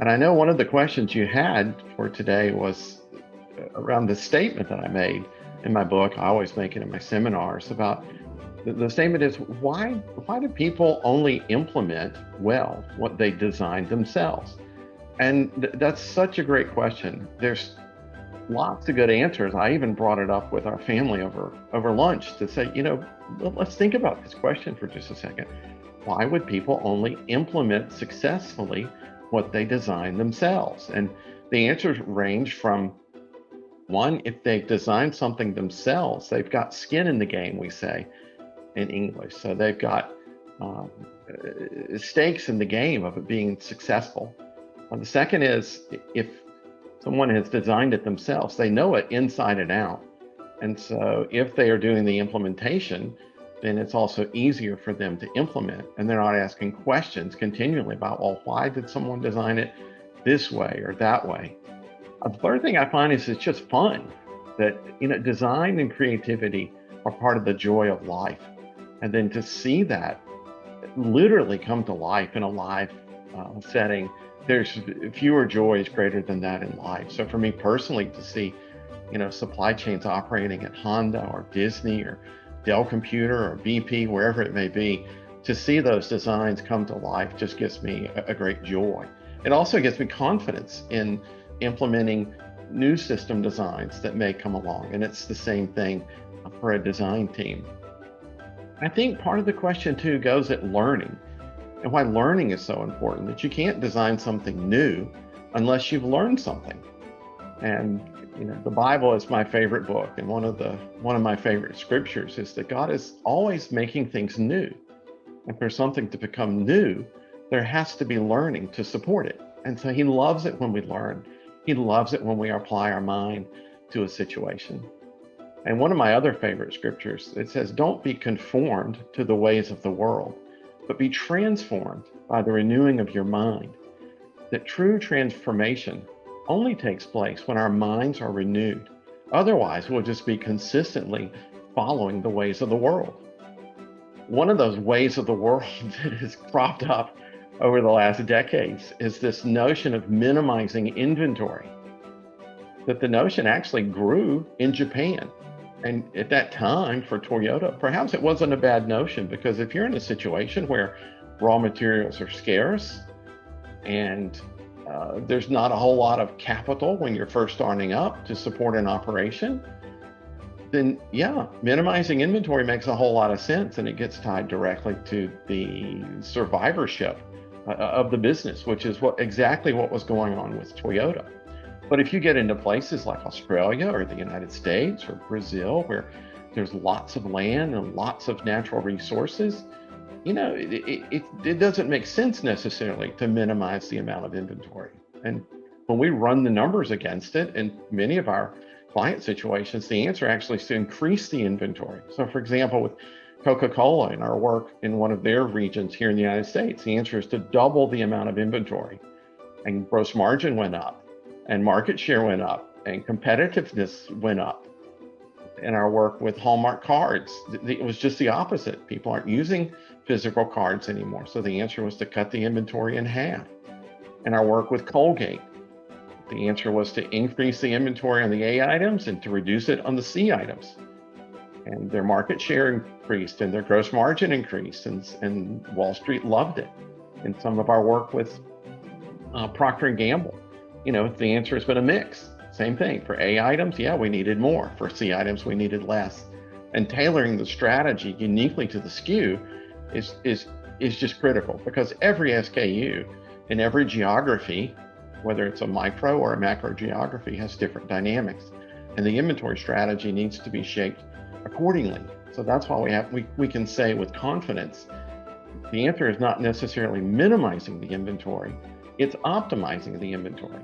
And I know one of the questions you had for today was around the statement that I made in my book. I always make it in my seminars about the statement is why do people only implement well what they designed themselves? And that's such a great question. There's lots of good answers. I even brought it up with our family over lunch to say, let's think about this question for just a second. Why would people only implement successfully what they design themselves? And the answers range from one, if they've designed something themselves, they've got skin in the game, we say in English. So they've got uh, stakes in the game of it being successful. The second is if someone has designed it themselves, they know it inside and out. And so if they are doing the implementation, then it's also easier for them to implement. And they're not asking questions continually about, well, why did someone design it this way or that way? The third thing I find is it's just fun that, design and creativity are part of the joy of life. And then to see that literally come to life in a live setting, there's fewer joys greater than that in life. So for me personally, to see, supply chains operating at Honda or Disney or Dell Computer or BP, wherever it may be, to see those designs come to life just gives me a great joy. It also gives me confidence in implementing new system designs that may come along. And it's the same thing for a design team. I think part of the question too goes at learning and why learning is so important, that you can't design something new unless you've learned something. And the Bible is my favorite book, and one of my favorite scriptures is that God is always making things new. And for something to become new, there has to be learning to support it. And so he loves it when we learn. He loves it when we apply our mind to a situation. And one of my other favorite scriptures, it says, don't be conformed to the ways of the world, but be transformed by the renewing of your mind. That true transformation only takes place when our minds are renewed. Otherwise, we'll just be consistently following the ways of the world. One of those ways of the world that has cropped up over the last decades is this notion of minimizing inventory. That the notion actually grew in Japan. And at that time for Toyota, perhaps it wasn't a bad notion, because if you're in a situation where raw materials are scarce and there's not a whole lot of capital when you're first starting up to support an operation, then yeah, minimizing inventory makes a whole lot of sense, and it gets tied directly to the survivorship of the business, which is exactly what was going on with Toyota. But if you get into places like Australia or the United States or Brazil, where there's lots of land and lots of natural resources, it doesn't make sense necessarily to minimize the amount of inventory. And when we run the numbers against it, in many of our client situations, the answer actually is to increase the inventory. So for example, with Coca-Cola and our work in one of their regions here in the United States, the answer is to double the amount of inventory. And gross margin went up, and market share went up, and competitiveness went up. In our work with Hallmark cards, it was just the opposite. People aren't using physical cards anymore. So the answer was to cut the inventory in half. In our work with Colgate, the answer was to increase the inventory on the A items and to reduce it on the C items. And their market share increased and their gross margin increased, and Wall Street loved it. In some of our work with Procter & Gamble, the answer has been a mix. Same thing. For A items, yeah, we needed more. For C items, we needed less. And tailoring the strategy uniquely to the SKU is just critical, because every SKU in every geography, whether it's a micro or a macro geography, has different dynamics. And the inventory strategy needs to be shaped accordingly. So that's why we can say with confidence, the answer is not necessarily minimizing the inventory, it's optimizing the inventory.